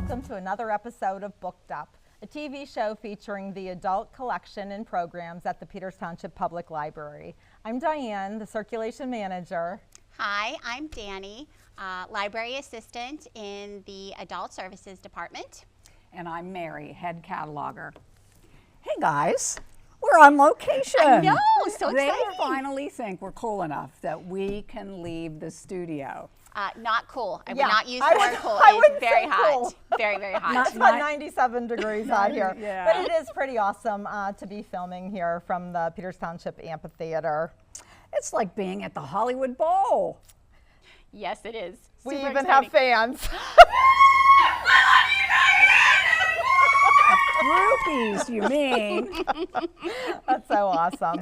welcome to another episode of Booked Up, a TV show featuring the adult collection and programs at the Peters Township Public Library. I'm Diane, the circulation manager. Hi, I'm Dani, library assistant in the Adult Services Department. And I'm Mary, head cataloger. Hey guys, we're on location. I know, so They exciting. finally think we're cool enough that we can leave the studio. Not cool. I would Yeah, not use I the word would- cool. I It's wouldn't very say hot. cool. Very, very hot. It's about 97 degrees out here, Yeah. but it is pretty awesome to be filming here from the Peters Township Amphitheater. It's like being at the Hollywood Bowl. Yes, it is. We Super even exciting. have fans. Groupies, you mean? That's so awesome.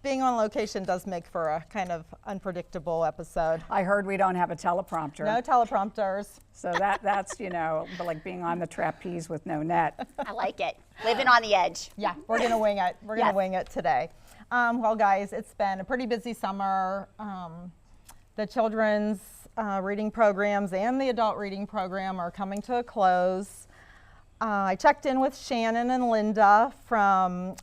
Being on location does make for a kind of unpredictable episode. I heard we don't have a teleprompter. No teleprompters. So that's, like being on the trapeze with no net. I like it. Living on the edge. Yeah, we're gonna wing it. We're gonna Yes. wing it today. Well, guys, it's been a pretty busy summer. The children's reading programs and the adult reading program are coming to a close. I checked in with Shannon and Linda from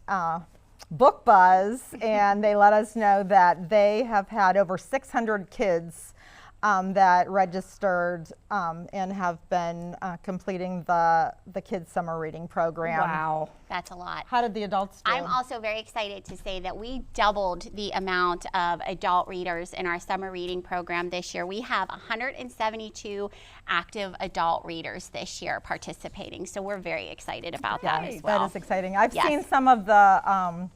Book Buzz, and they let us know that they have had over 600 kids that registered and have been completing the kids' summer reading program. Wow. That's a lot. How did the adults do? I'm also very excited to say that we doubled the amount of adult readers in our summer reading program this year. We have 172 active adult readers this year participating, so we're very excited about that as well. That is exciting. I've Yes. seen some of the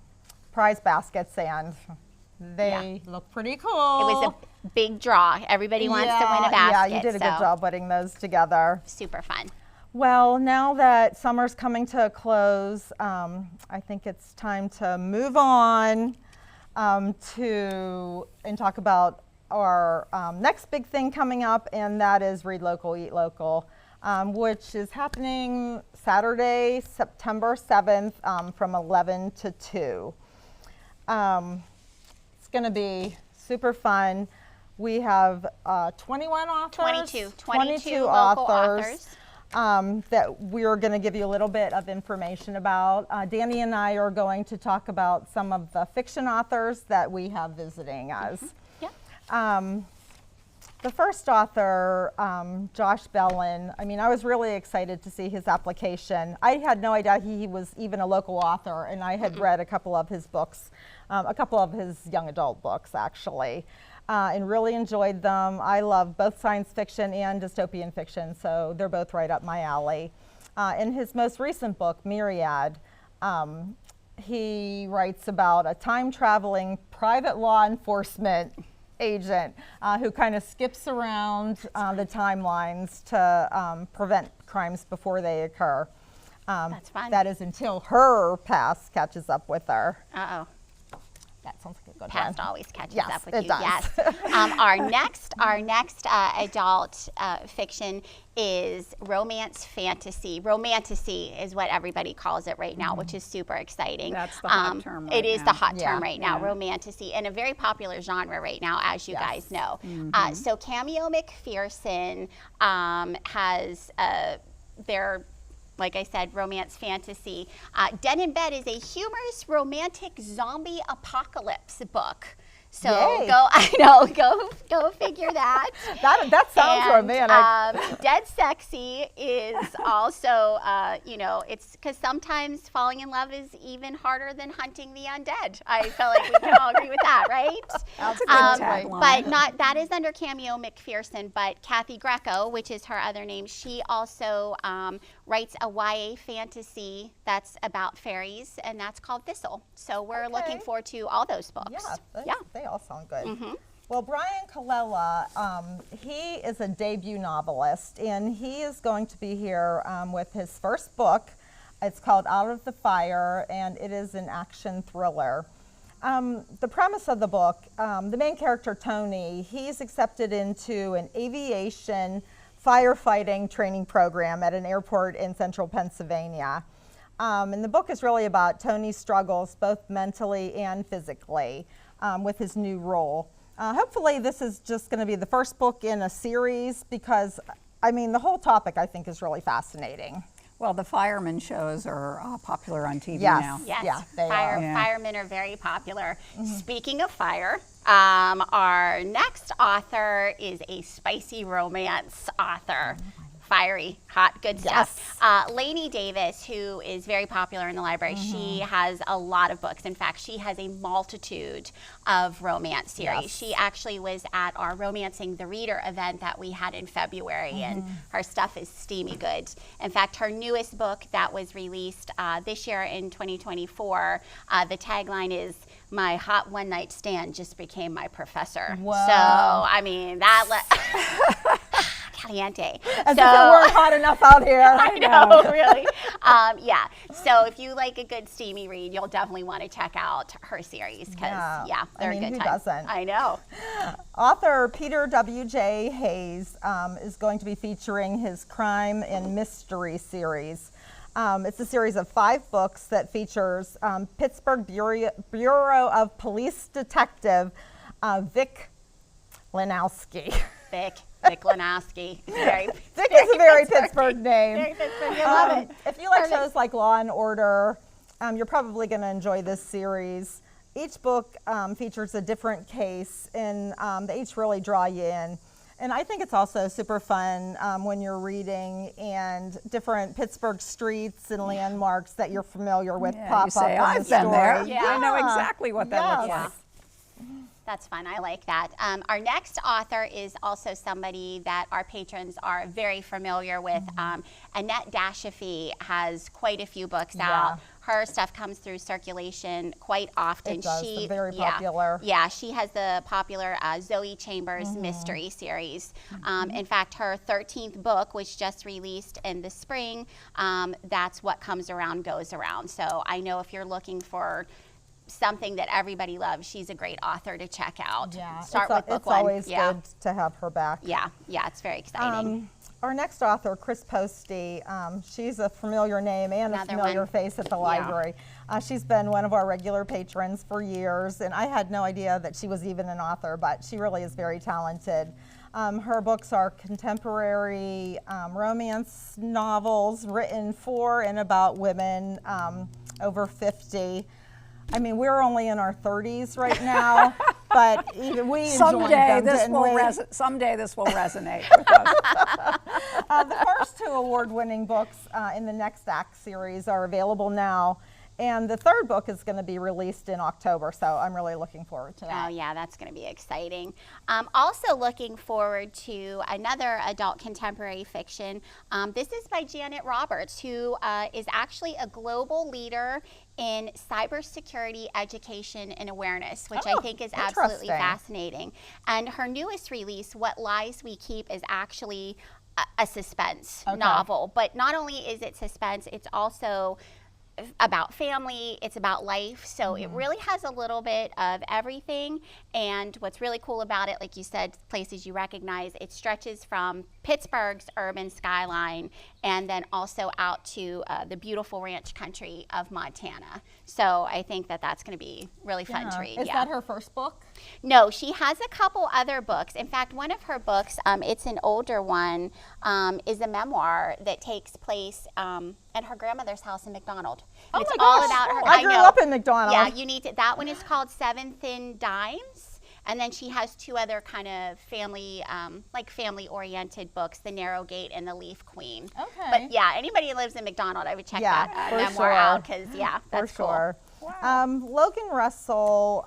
prize baskets, and they look pretty cool. It was a big draw. Everybody wants to win a basket. Yeah, you did a good so job putting those together. Super fun. Well, now that summer's coming to a close, I think it's time to move on and talk about our next big thing coming up, and that is Read Local, Eat Local, which is happening Saturday, September 7th from 11 to 2. It's going to be super fun. We have 21 authors. 22 local authors. That we're going to give you a little bit of information about. Dani and I are going to talk about some of the fiction authors that we have visiting us. Yep. The first author, Josh Bellin, I was really excited to see his application. I had no idea he was even a local author, and I had read a couple of his books, a couple of his young adult books actually, and really enjoyed them. I love both science fiction and dystopian fiction, so they're both right up my alley. In his most recent book, Myriad, he writes about a time-traveling private law enforcement agent who kind of skips around the timelines to prevent crimes before they occur. That's fun. That is until her past catches up with her. Uh-oh. That sounds like a good Past one. always catches Yes, up with it you. does. Yes. Our next adult fiction is romance fantasy. Romantasy is what everybody calls it right now, which is super exciting. That's the hot term right It is now. the hot term Yeah. right now, Yeah. romantasy, and a very popular genre right now, as you Yes. guys know. So Cameo McPherson has their, like I said, romance fantasy. Dead in Bed is a humorous romantic zombie apocalypse book. So Yay. go figure that. That sounds romantic. Dead Sexy is also, it's because sometimes falling in love is even harder than hunting the undead. I feel like we can all agree with that, right? That's a good tagline. But that is under Cameo McPherson, but Kathy Greco, which is her other name, she also writes a YA fantasy that's about fairies, and that's called Thistle. So we're looking Okay. forward to all those books. Yeah, they all sound good. Well, Brian Colella, he is a debut novelist, and he is going to be here with his first book. It's called Out of the Fire, and it is an action thriller. The premise of the book, the main character, Tony, he's accepted into an aviation firefighting training program at an airport in central Pennsylvania. And the book is really about Tony's struggles, both mentally and physically, with his new role. Hopefully this is just going to be the first book in a series, because I mean, the whole topic I think is really fascinating. Well, the fireman shows are popular on TV Yes. now. Yes, Yeah, they are. Yeah. Firemen are very popular. Speaking of fire, our next author is a spicy romance author. Fiery, hot, good stuff. Lainey Davis, who is very popular in the library, she has a lot of books. In fact, she has a multitude of romance series. Yes. She actually was at our Romancing the Reader event that we had in February, and her stuff is steamy good. In fact, her newest book that was released this year in 2024, the tagline is, "My hot one-night stand just became my professor." Whoa. So, I mean, that... Caliente. As if it weren't hot enough out here. I know, really. Yeah. So if you like a good steamy read, you'll definitely want to check out her series because, they're I mean, a good who time. doesn't? I know. Author Peter W.J. Hayes is going to be featuring his crime and mystery series. It's a series of 5 books that features Pittsburgh Bureau of Police Detective Vic Lanowski. Vic Lanowski. Vic is a very Pittsburgh name. Very Pittsburgh. I love it. If you like Perfect. shows like Law and Order, you're probably going to enjoy this series. Each book features a different case, and they each really draw you in. And I think it's also super fun when you're reading and different Pittsburgh streets and landmarks that you're familiar with pop you say, up in I've the been story. there. Yeah. I know exactly what that looks Yes. like. That's fun. I like that. Our next author is also somebody that our patrons are very familiar with. Annette Dashafee has quite a few books out. Her stuff comes through circulation quite often. It does. They're very popular. Yeah, she has the popular Zoe Chambers mystery series. In fact, her 13th book was just released in the spring. That's What Comes Around Goes Around. So I know if you're looking for something that everybody loves, she's a great author to check out. Start with book 1. It's always good to have her back. Yeah, it's very exciting. Our next author, Chris Posty, she's a familiar name and Another a familiar one. face at the library. She's been one of our regular patrons for years, and I had no idea that she was even an author, but she really is very talented. Her books are contemporary romance novels written for and about women over 50. I mean, we're only in our 30s right now, but even we enjoyed them, didn't we? Someday this will resonate with us. The first 2 award-winning books in the Next Act series are available now, and the 3rd book is going to be released in October, so I'm really looking forward to that. Oh yeah, that's going to be exciting. Also looking forward to another adult contemporary fiction. This is by Janet Roberts, who is actually a global leader in cybersecurity education and awareness, which I think is absolutely fascinating. And her newest release, What Lies We Keep, is actually a suspense novel. But not only is it suspense, it's also about family, it's about life, so it really has a little bit of everything. And what's really cool about it, like you said, places you recognize, it stretches from Pittsburgh's urban skyline and then also out to the beautiful ranch country of Montana. So I think that that's going to be really fun to read. Is that her first book? No, she has a couple other books. In fact, one of her books, it's an older one, is a memoir that takes place at her grandmother's house in McDonald. Oh It's my all gosh. about her. I grew up in McDonald. Yeah, you need to. That one is called 7 Thin Dimes. And then she has 2 other kind of family, like family-oriented books, The Narrow Gate and The Leaf Queen. Okay. But yeah, anybody who lives in McDonald, I would check that for memoir out because, that's for sure. cool. Logan Russell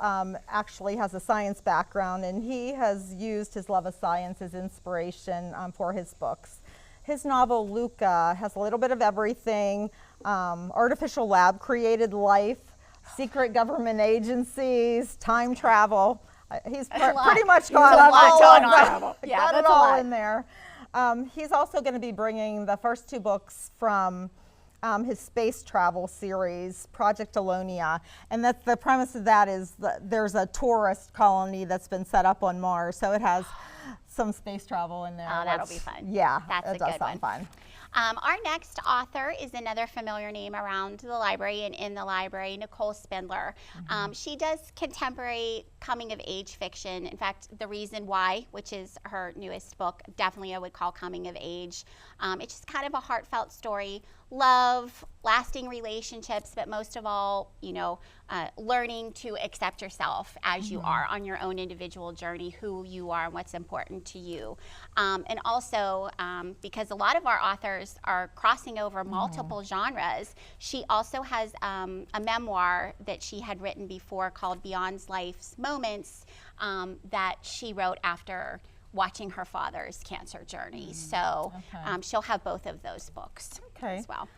actually has a science background, and he has used his love of science as inspiration for his books. His novel, Luca, has a little bit of everything: artificial lab-created life, secret government agencies, time travel. He's pretty much got it all in there. He's also going to be bringing the first 2 books from his space travel series, Project Alonia, and the premise of that is that there's a tourist colony that's been set up on Mars. So it has some space travel in there. Oh, that'll be fun. Yeah, That's a it does good sound one. fun. Our next author is another familiar name around the library and in the library, Nicole Spindler. She does contemporary coming-of-age fiction. In fact, The Reason Why, which is her newest book, definitely I would call coming of age. It's just kind of a heartfelt story, love, lasting relationships, but most of all, you know, learning to accept yourself as you are on your own individual journey, who you are and what's important to you. And also, because a lot of our authors are crossing over multiple genres, she also has a memoir that she had written before called Beyond Life's Moments that she wrote after watching her father's cancer journey. So she'll have both of those books as well.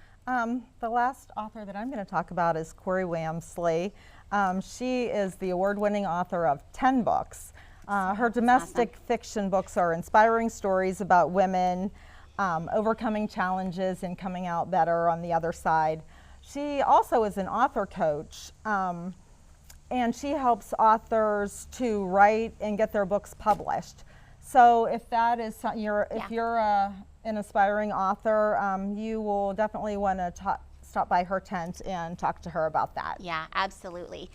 The last author that I'm going to talk about is Corey Wamsley. She is the award-winning author of 10 books. Her domestic fiction books are inspiring stories about women overcoming challenges and coming out better on the other side. She also is an author coach, and she helps authors to write and get their books published. So if that is if you're an aspiring author, you will definitely want to stop by her tent and talk to her about that. Yeah, absolutely.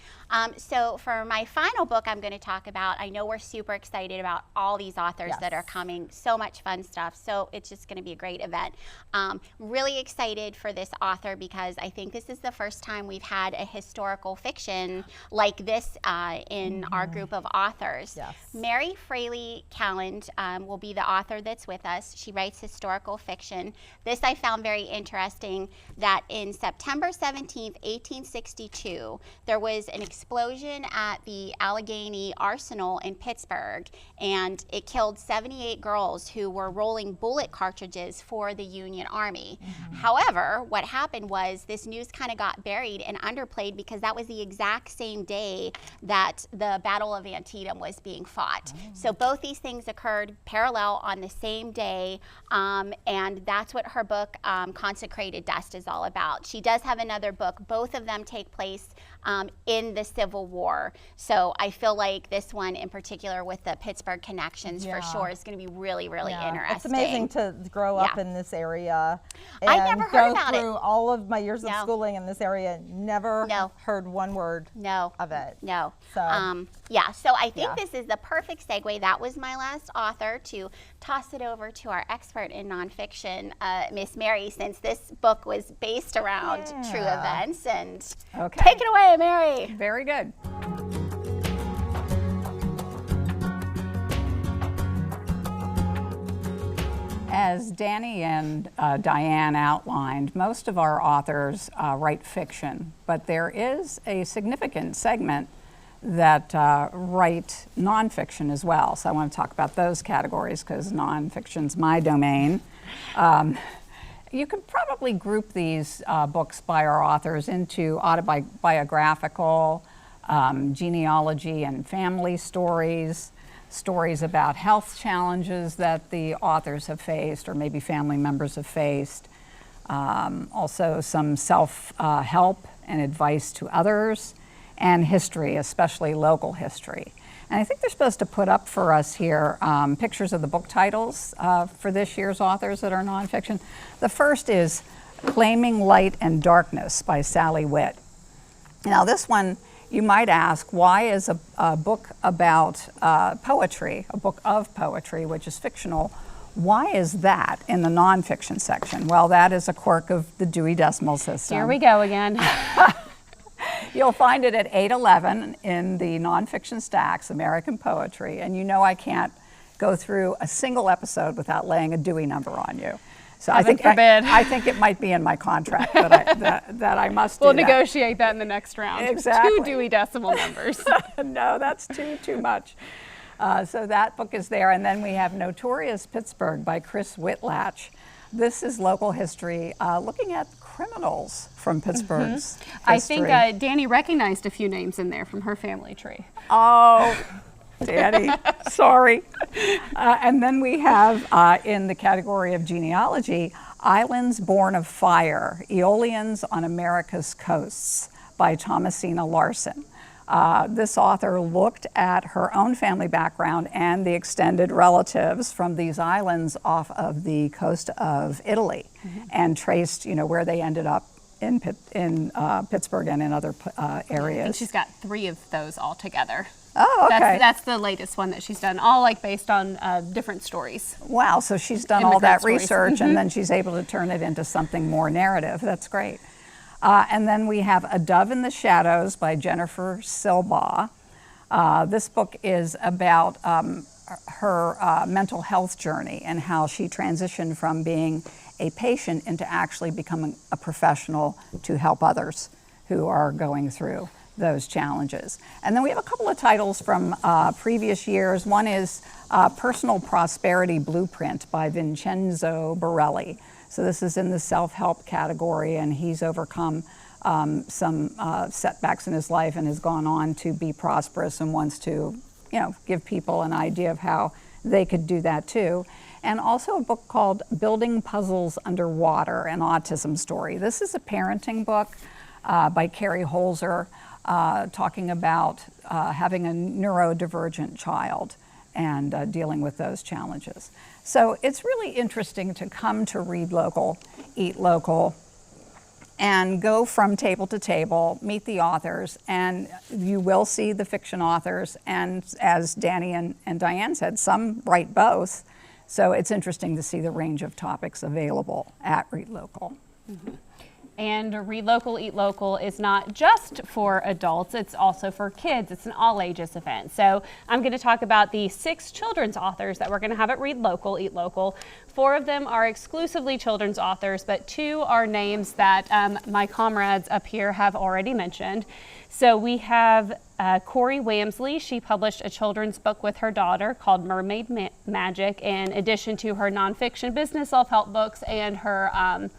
So for my final book I'm going to talk about, I know we're super excited about all these authors that are coming, so much fun stuff, so it's just going to be a great event. Really excited for this author because I think this is the first time we've had a historical fiction like this in our group of authors. Mary Fraley Calland will be the author that's with us. She writes historical fiction. This I found very interesting, that in September 17th, 1862, there was an explosion at the Allegheny Arsenal in Pittsburgh, and it killed 78 girls who were rolling bullet cartridges for the Union Army. However, what happened was this news kind of got buried and underplayed because that was the exact same day that the Battle of Antietam was being fought. So both these things occurred parallel on the same day, and that's what her book Consecrated Dust is all about. She does have another book. Both of them take place in the Civil War. So I feel like this one in particular with the Pittsburgh connections for sure is going to be really, really interesting. It's amazing to grow up in this area and I never heard about go through all of my years of schooling in this area, never heard one word of it. So, yeah, so I think this is the perfect segue. That was my last author, to toss it over to our expert in nonfiction, Miss Mary, since this book was based around true events. And take it away, Mary. Very good. As Dani and Dianne outlined, most of our authors write fiction, but there is a significant segment that write nonfiction as well. So I want to talk about those categories because nonfiction's my domain. You could probably group these books by our authors into autobiographical, genealogy and family stories, stories about health challenges that the authors have faced or maybe family members have faced, also some self-help and advice to others, and history, especially local history. And I think they're supposed to put up for us here pictures of the book titles for this year's authors that are nonfiction. The first is Claiming Light and Darkness by Sally Witt. Now this one, you might ask, why is a book about poetry, a book of poetry, which is fictional, why is that in the nonfiction section? Well, that is a quirk of the Dewey Decimal System. Here we go again. You'll find it at 811 in the nonfiction stacks, American Poetry, and you know I can't go through a single episode without laying a Dewey number on you. So I think it might be in my contract that I must do We'll that. negotiate that in the next round. Exactly. 2 Dewey Decimal numbers. No, that's too much. So that book is there, and then we have Notorious Pittsburgh by Chris Whitlatch. This is local history, looking at criminals from Pittsburgh's history. I think Dani recognized a few names in there from her family tree. Oh, Dani, sorry. And then we have, in the category of genealogy, Islands Born of Fire, Aeolians on America's Coasts by Thomasina Larson. This author looked at her own family background and the extended relatives from these islands off of the coast of Italy, and traced, where they ended up in Pittsburgh and in other areas. I think she's got 3 of those all together. Oh, okay. That's the latest one that she's done, all like based on different stories. Wow, so she's done all that Immigrant stories. research and then she's able to turn it into something more narrative. That's great. And then we have A Dove in the Shadows by Jennifer Silbaugh. This book is about her mental health journey and how she transitioned from being a patient into actually becoming a professional to help others who are going through those challenges. And then we have a couple of titles from previous years. One is Personal Prosperity Blueprint by Vincenzo Borelli. So this is in the self-help category, and he's overcome some setbacks in his life and has gone on to be prosperous and wants to, give people an idea of how they could do that too. And also a book called Building Puzzles Underwater, an autism story. This is a parenting book by Carrie Holzer, talking about having a neurodivergent child and dealing with those challenges. So it's really interesting to come to Read Local, Eat Local, and go from table to table, meet the authors, and you will see the fiction authors. And as Dani and Dianne said, some write both. So it's interesting to see the range of topics available at Read Local. And Read Local, Eat Local is not just for adults, it's also for kids. It's an all ages event. So I'm going to talk about the 6 children's authors that we're going to have at Read Local, Eat Local. 4 of them are exclusively children's authors, but 2 are names that my comrades up here have already mentioned. So we have Corey Wamsley. She published a children's book with her daughter called Mermaid Magic, in addition to her nonfiction business self-help books and her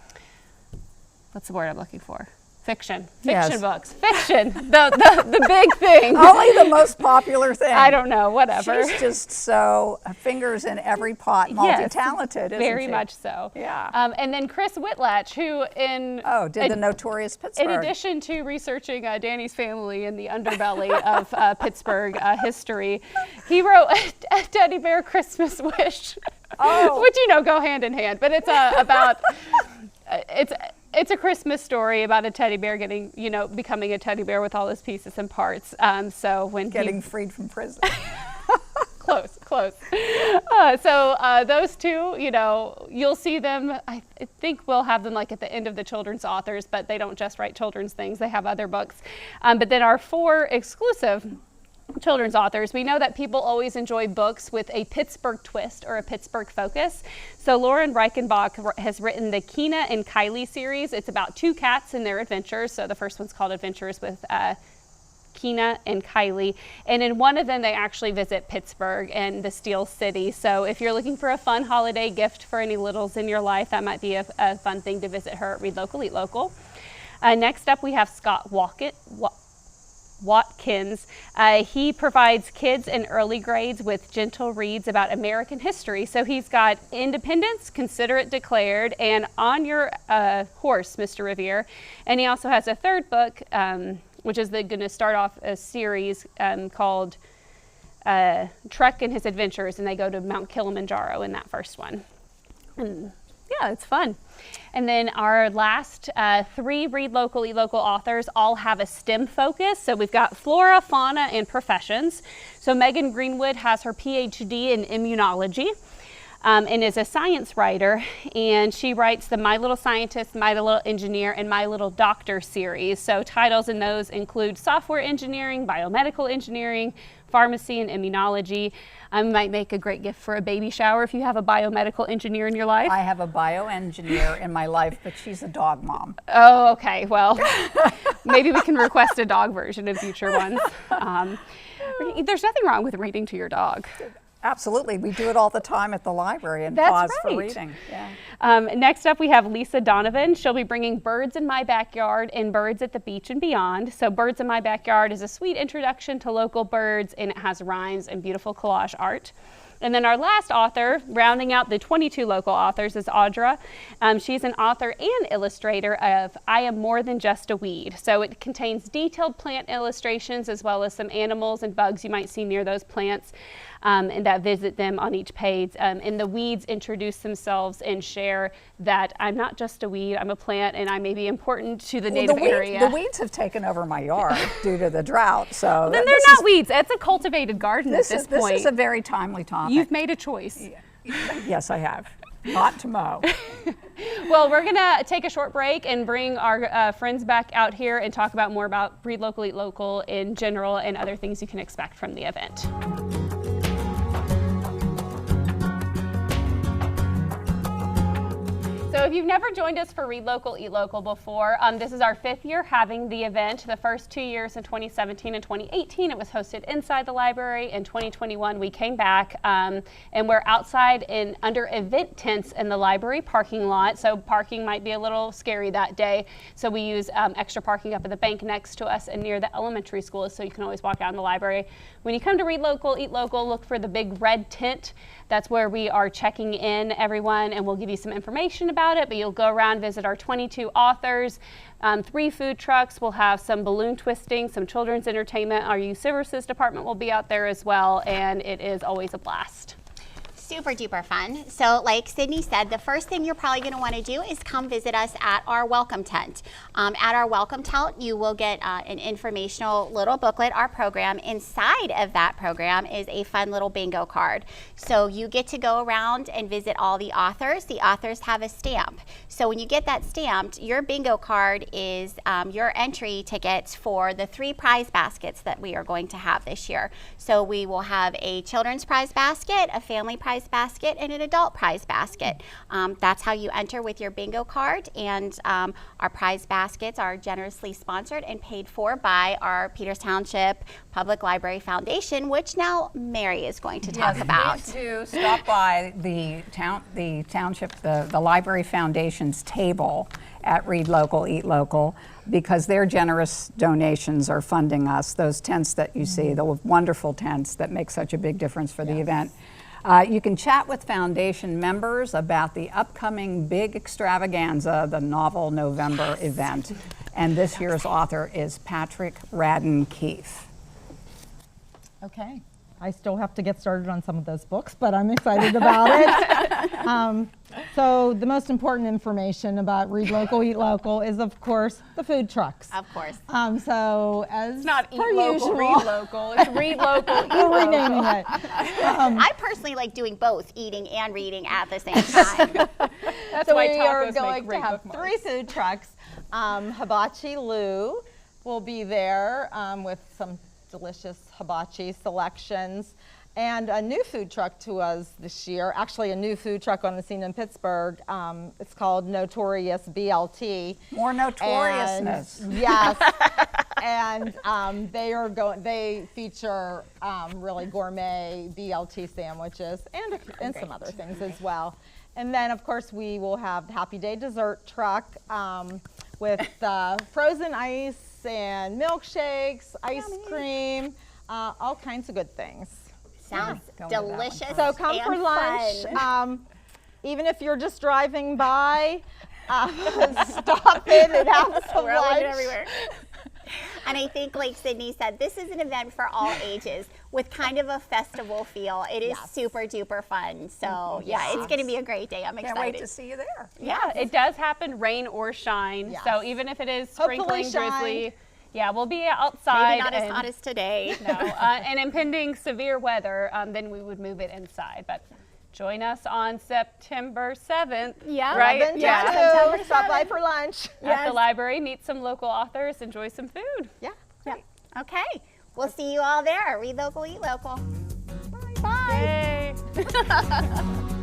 what's the word I'm looking for? Fiction books. Fiction, the big thing. Only the most popular thing. I don't know, whatever. She's just so fingers in every pot, multi-talented, isn't very she? much so. Yeah. And then Chris Whitlatch, who did the Notorious Pittsburgh. In addition to researching Dani's family and the underbelly of Pittsburgh history, he wrote a teddy bear Christmas wish, which go hand in hand. But it's about It's a Christmas story about a teddy bear getting, becoming a teddy bear with all his pieces and parts. So when getting freed from prison. Close. Those 2, you'll see them. I think we'll have them like at the end of the children's authors, but they don't just write children's things. They have other books. But then our 4 exclusive children's authors, we know that people always enjoy books with a Pittsburgh twist or a Pittsburgh focus. So Lauren Reichenbach has written the Keena and Kylie series. It's about 2 cats and their adventures. So the first one's called Adventures with Keena and Kylie. And in one of them, they actually visit Pittsburgh and the Steel City. So if you're looking for a fun holiday gift for any littles in your life, that might be a fun thing to visit her at Read Local, Eat Local. Next up, we have Scott Watkins. He provides kids in early grades with gentle reads about American history. So he's got Independence, Consider It Declared, and On Your Horse, Mr. Revere. And he also has a 3rd book, which is going to start off a series called Trek and His Adventures, and they go to Mount Kilimanjaro in that first one. And yeah, it's fun. And then our last 3 Read Local, Eat Local authors all have a STEM focus. So we've got flora, fauna, and professions. So Megan Greenwood has her PhD in immunology and is a science writer. And she writes the My Little Scientist, My Little Engineer, and My Little Doctor series. So titles in those include software engineering, biomedical engineering, pharmacy, and immunology. Might make a great gift for a baby shower if you have a biomedical engineer in your life. I have a bioengineer in my life, but she's a dog mom. Oh, okay. Well, maybe we can request a dog version in future ones. There's nothing wrong with reading to your dog. Absolutely. We do it all the time at the library and That's pause right. for reading. Yeah. Next up, we have Lisa Donovan. She'll be bringing Birds in My Backyard and Birds at the Beach and Beyond. So Birds in My Backyard is a sweet introduction to local birds, and it has rhymes and beautiful collage art. And then our last author, rounding out the 22 local authors, is Audra. She's an author and illustrator of I Am More Than Just a Weed. So it contains detailed plant illustrations as well as some animals and bugs you might see near those plants, and that visit them on each page. And the weeds introduce themselves and share that I'm not just a weed, I'm a plant, and I may be important to the native area. The weeds have taken over my yard due to the drought. So then they're not weeds. It's a cultivated garden at this point. This is a very timely topic. You've made a choice. Yes, I have. Not to mow. Well, we're going to take a short break and bring our friends back out here and talk about more about Read Local, Eat Local in general and other things you can expect from the event. So if you've never joined us for Read Local, Eat Local before, this is our 5th year having the event. The first 2 years in 2017 and 2018, it was hosted inside the library. In 2021, we came back and we're outside in under event tents in the library parking lot. So parking might be a little scary that day. So we use extra parking up at the bank next to us and near the elementary school, so you can always walk out in the library. When you come to Read Local, Eat Local, look for the big red tent. That's where we are checking in everyone, and we'll give you some information about it, but you'll go around, visit our 22 authors, 3 food trucks. We'll have some balloon twisting, some children's entertainment. Our youth services department will be out there as well, and it is always a blast. Super duper fun. So like Sydney said, the first thing you're probably going to want to do is come visit us at our welcome tent. At our welcome tent, you will get an informational little booklet, our program. Inside of that program is a fun little bingo card. So you get to go around and visit all the authors. The authors have a stamp. So when you get that stamped, your bingo card is your entry tickets for the 3 prize baskets that we are going to have this year. So we will have a children's prize basket, a family prize basket, and an adult prize basket. That's how you enter with your bingo card, and our prize baskets are generously sponsored and paid for by our Peters Township Public Library Foundation, which now Mary is going to talk about. Please do stop by the township, the Library Foundation's table at Read Local, Eat Local, because their generous donations are funding us. Those tents that you see, the wonderful tents that make such a big difference for the event. You can chat with Foundation members about the upcoming big extravaganza, the Novel November event. And this year's author is Patrick Radden Keefe. Okay. I still have to get started on some of those books, but I'm excited about it. So the most important information about Read Local, Eat Local is, of course, the food trucks. Of course. So as It's not per Eat Local, usual, Read Local. It's Read Local, Eat we're Local. renaming it. I personally like doing both, eating and reading at the same time. That's So why we are tacos make going to great have bookmarks. 3 food trucks. Hibachi Lou will be there with some delicious hibachi selections. And a new food truck to us this year, actually a new food truck on the scene in Pittsburgh. It's called Notorious BLT. More notoriousness. And, yes. And they feature really gourmet BLT sandwiches and some other things as well. And then, of course, we will have the Happy Day dessert truck with frozen ice and milkshakes, ice cream, all kinds of good things. Sounds Going to that one. delicious. So come and for lunch. fun. Even if you're just driving by, stop in and have some We're looking lunch. everywhere. And I think, like Sydney said, this is an event for all ages with kind of a festival feel. It is super duper fun. So yeah, it's going to be a great day. I'm Can't excited. wait to see you there. Yeah, it does happen, rain or shine. Yes. So even if it is Hopefully sprinkling, shine. drizzly, yeah, we'll be outside. Maybe not as and- hot as today. No, and impending severe weather, then we would move it inside. But join us on September 7th. Yeah. Right? 11 to Yeah. 2, stop by for lunch. At the library, meet some local authors, enjoy some food. Yeah. Okay. We'll see you all there. Read Local, Eat Local. Bye. Yay.